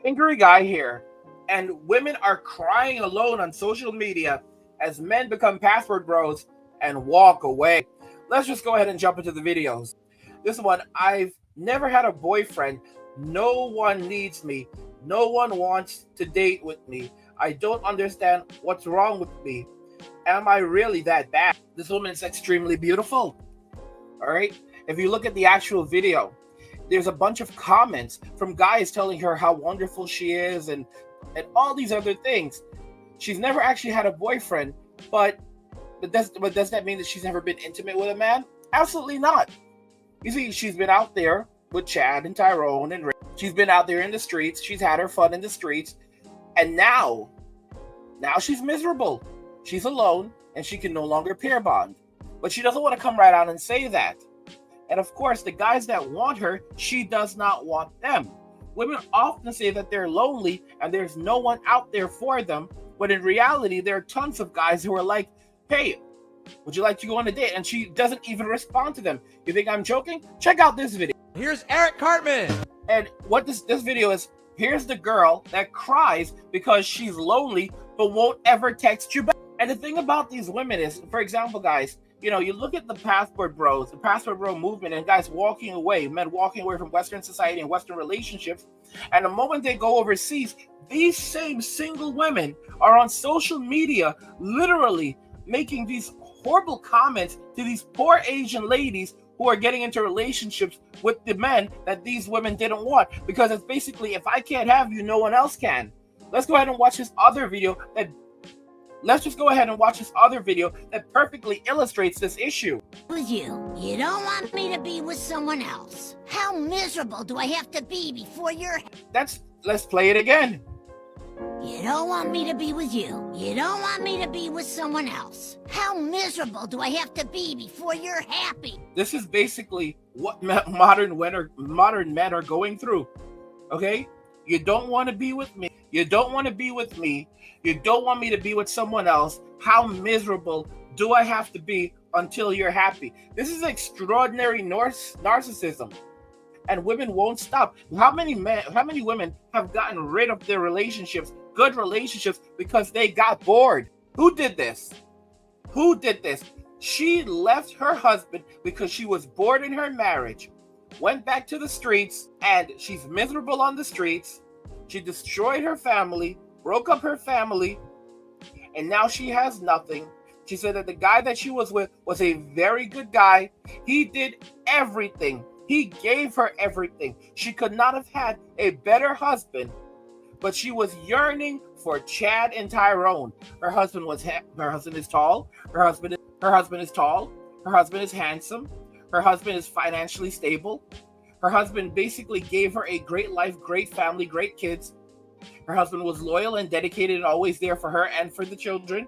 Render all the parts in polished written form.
angry guy here, and women are crying alone on social media as men become password bros and walk away. Let's just go ahead and jump into the videos. This one, I've never had a boyfriend. No one needs me. No one wants to date with me. I don't understand what's wrong with me. Am I really that bad? This woman is extremely beautiful. All right. If you look at the actual video, there's a bunch of comments from guys telling her how wonderful she is and all these other things. She's never actually had a boyfriend, but does that mean that she's never been intimate with a man? Absolutely not. You see, she's been out there with Chad and Tyrone and Rick. She's been out there in the streets. She's had her fun in the streets. And now she's miserable. She's alone and she can no longer pair bond. But she doesn't want to come right out and say that. And of course, the guys that want her, she does not want them. Women often say that they're lonely and there's no one out there for them. But in reality, there are tons of guys who are like, hey, would you like to go on a date? And she doesn't even respond to them. You think I'm joking? Check out this video. Here's Cartman. And what this video is, here's the girl that cries because she's lonely but won't ever text you back. And the thing about these women is, for example, guys, you know, you look at the passport bros, the passport bro movement, and guys walking away, men walking away from Western society and Western relationships. And the moment they go overseas, these same single women are on social media literally making these horrible comments to these poor Asian ladies who are getting into relationships with the men that these women didn't want. Because it's basically, if I can't have you, no one else can. Let's go ahead and watch this other video that perfectly illustrates this issue. With you. You don't want me to be with someone else. How miserable do I have to be before you're... Let's play it again. You don't want me to be with you. You don't want me to be with someone else. How miserable do I have to be before you're happy? This is basically what modern men are going through. Okay? You don't want to be with me. You don't want to be with me. You don't want me to be with someone else. How miserable do I have to be until you're happy? This is extraordinary narcissism. And women won't stop. How many women have gotten rid of their relationships, good relationships, because they got bored? Who did this? Who did this? She left her husband because she was bored in her marriage, went back to the streets, and she's miserable on the streets. She destroyed her family, broke up her family, and now she has nothing. She said that the guy that she was with was a very good guy. He did everything. He gave her everything. She could not have had a better husband, but she was yearning for Chad and Tyrone. Her husband is tall. Her husband is tall. Her husband is handsome. Her husband is financially stable. Her husband basically gave her a great life, great family, great kids. Her husband was loyal and dedicated and always there for her and for the children.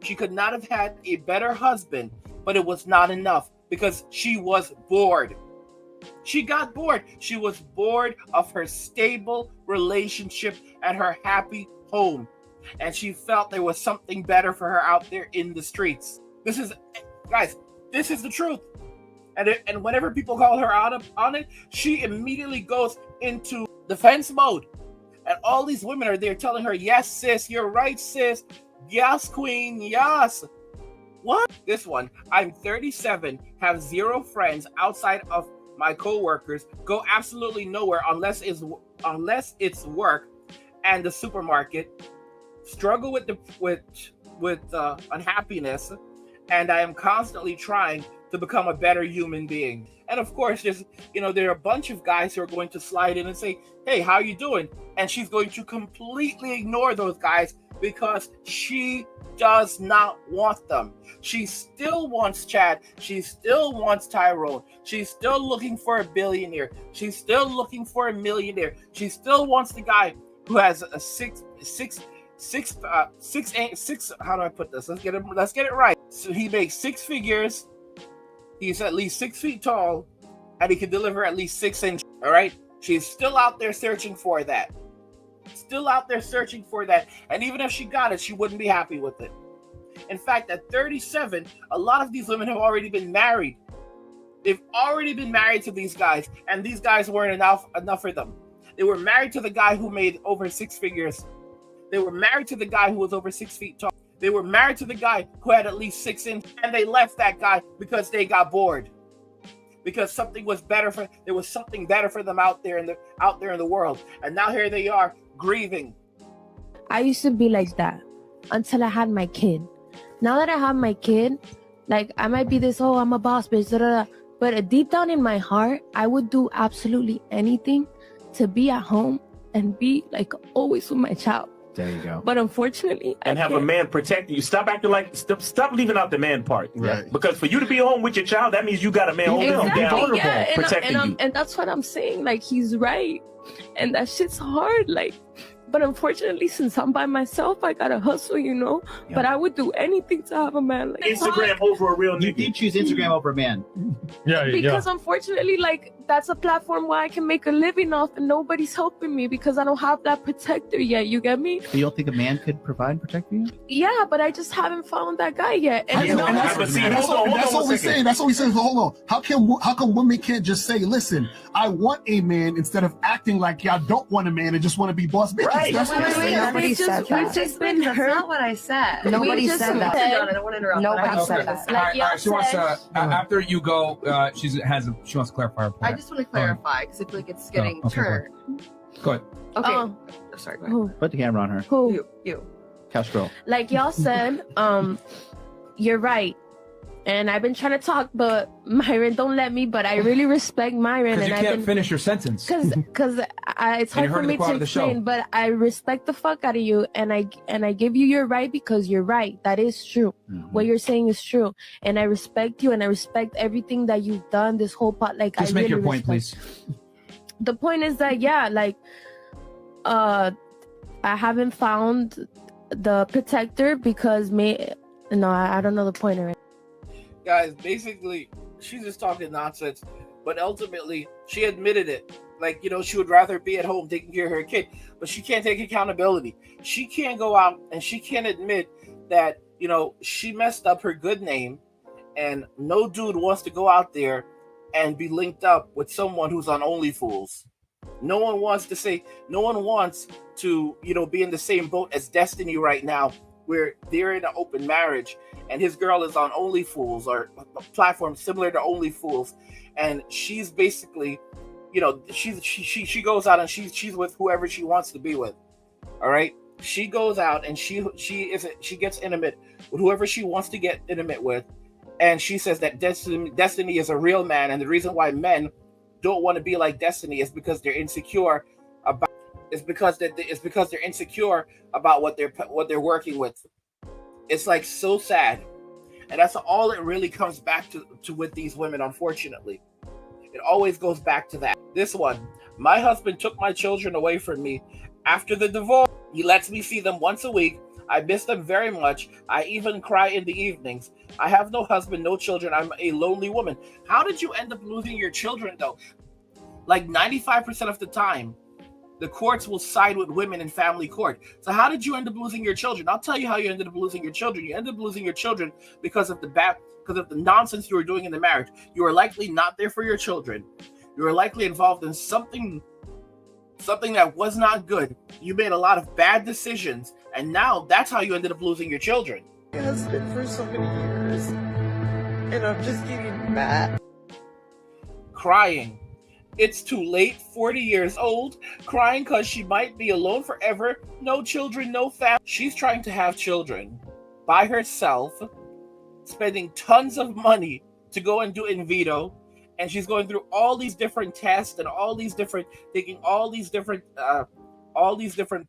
She could not have had a better husband, but it was not enough because she was bored. She got bored. She was bored of her stable relationship and her happy home. And she felt there was something better for her out there in the streets. This is the truth. And whenever people call her out on it, she immediately goes into defense mode. And all these women are there telling her, yes, sis, you're right, sis. Yes, queen, yes. What? This one, I'm 37, have 0 friends outside of my co-workers, go absolutely nowhere unless it's work and the supermarket, struggle with unhappiness, and I am constantly trying to become a better human being. And of course, there are a bunch of guys who are going to slide in and say, hey, how you doing? And she's going to completely ignore those guys because she does not want them. She still wants Chad. She still wants Tyrone. She's still looking for a billionaire. She's still looking for a millionaire. She still wants the guy who has a six. How do I put this? Let's get it right. So he makes 6 figures. He's at least 6 feet tall, and he can deliver at least 6 inches. All right. She's still out there searching for that. And even if she got it, she wouldn't be happy with it. In fact, at 37, a lot of these women have already been married. They've already been married to these guys, and these guys weren't enough for them. They were married to the guy who made over 6 figures. They were married to the guy who was over 6 feet tall. They were married to the guy who had at least 6 inches, and they left that guy because they got bored. Because something was better for there was something better for them out there in the world. And now here they are grieving. I used to be like that until I had my kid. Now that I have my kid, like I might be this, oh, I'm a boss bitch, da, da, da. But deep down in my heart, I would do absolutely anything to be at home and be like always with my child. There you go. But unfortunately, and have a man protecting you. Stop acting like, stop leaving out the man part. Right. Because for you to be home with your child, that means you got a man holding him down, protecting you. And that's what I'm saying. Like, he's right. And that shit's hard. Like, but unfortunately, since I'm by myself, I gotta hustle, you know? Yeah. But I would do anything to have a man like Instagram over a real nigga. You did choose Instagram over a man. Yeah, because unfortunately, like, that's a platform where I can make a living off and nobody's helping me because I don't have that protector yet. You get me? You don't think a man could provide and protect for you? Yeah, but I just haven't found that guy yet. And that's what we're saying. That's what we're saying. Hold on. How come women can't just say, listen, I want a man instead of acting like y'all don't want a man and just want to be boss bitches? Right. That's what we're saying. Nobody said that. That's not what I said. Nobody said that. I don't want to interrupt. Nobody said that. All right, she wants to, after you go, she wants to clarify her point. I just want to clarify because I feel like it's getting turned. Go ahead. Okay. Oh, sorry, go ahead. Put the camera on her. Who? You. Couch girl. Like y'all said, you're right. And I've been trying to talk, but Myron don't let me. But I really respect Myron. Because you can't finish your sentence. Because it's hard for me to explain. But I respect the fuck out of you, and I give you your right because you're right. That is true. Mm-hmm. What you're saying is true, and I respect you, and I respect everything that you've done. This whole part, like, just make your point, please. The point is that I haven't found the protector because I don't know the point already. Guys, basically, she's just talking nonsense, but ultimately, she admitted it. Like, she would rather be at home taking care of her kid, but she can't take accountability. She can't go out and she can't admit that, she messed up her good name, and no dude wants to go out there and be linked up with someone who's on OnlyFools. No one wants to, be in the same boat as Destiny right now, where they're in an open marriage and his girl is on OnlyFools or a platform similar to OnlyFools, and she's basically, she goes out and she's with whoever she wants to be with. All right, she goes out and she gets intimate with whoever she wants to get intimate with, and she says that Destiny is a real man, and the reason why men don't want to be like Destiny is because they're insecure about. It's because they're insecure about what they're working with. It's like so sad, and that's all it really comes back to with these women. Unfortunately, it always goes back to that. This one, my husband took my children away from me after the divorce. He lets me see them once a week. I miss them very much. I even cry in the evenings. I have no husband, no children. I'm a lonely woman. How did you end up losing your children though? Like 95% of the time, the courts will side with women in family court. So how did you end up losing your children? I'll tell you how you ended up losing your children. You ended up losing your children because of the nonsense you were doing in the marriage. You were likely not there for your children. You were likely involved in something that was not good. You made a lot of bad decisions, and now that's how you ended up losing your children. My husband for so many years, and I'm just getting mad. Crying. It's too late, 40 years old, crying because she might be alone forever, no children, no family. She's trying to have children by herself, spending tons of money to go and do in vitro, and she's going through all these different tests and taking all these different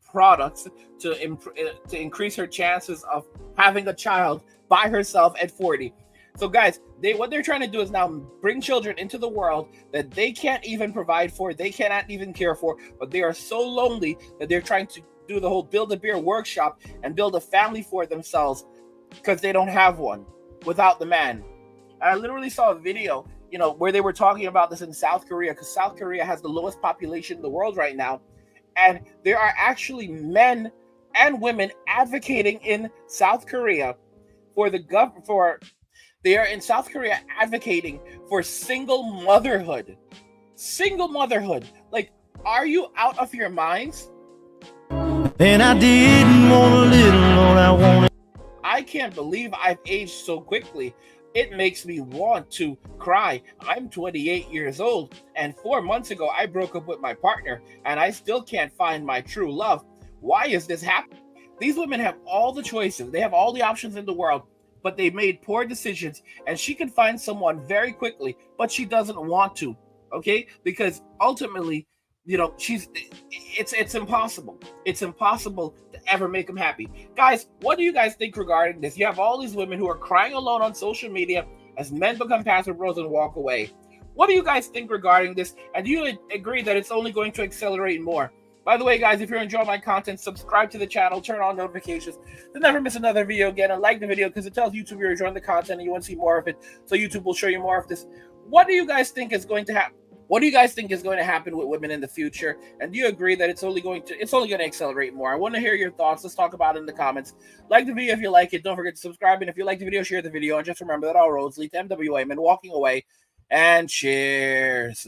products to increase her chances of having a child by herself at 40. So guys, what they're trying to do is now bring children into the world that they can't even provide for, they cannot even care for, but they are so lonely that they're trying to do the whole Build-A-Bear workshop and build a family for themselves because they don't have one without the man. I literally saw a video, where they were talking about this in South Korea, because South Korea has the lowest population in the world right now, and there are actually men and women advocating in South Korea they are in South Korea advocating for single motherhood. Single motherhood. Like, Are you out of your minds? And I didn't want a little, Lord, I wanted. I can't believe I've aged so quickly. It makes me want to cry. I'm 28 years old, and 4 months ago I broke up with my partner, and I still can't find my true love. Why is this happening? These women have all the choices. They have all the options in the world, but they made poor decisions, and she can find someone very quickly, but she doesn't want to, okay? Because ultimately, you know, it's impossible. It's impossible to ever make them happy. Guys, what do you guys think regarding this? You have all these women who are crying alone on social media as men become passive bros and walk away. What do you guys think regarding this? And do you agree that it's only going to accelerate more? By the way, guys, if you're enjoying my content, subscribe to the channel, turn on notifications to never miss another video again, and like the video because it tells YouTube you're enjoying the content and you want to see more of it, so YouTube will show you more of this. What do you guys think is going to happen? What do you guys think is going to happen with women in the future? And do you agree that it's only going to accelerate more? I want to hear your thoughts. Let's talk about it in the comments. Like the video if you like it. Don't forget to subscribe. And if you like the video, share the video. And just remember that all roads lead to MWA, men walking away. And cheers.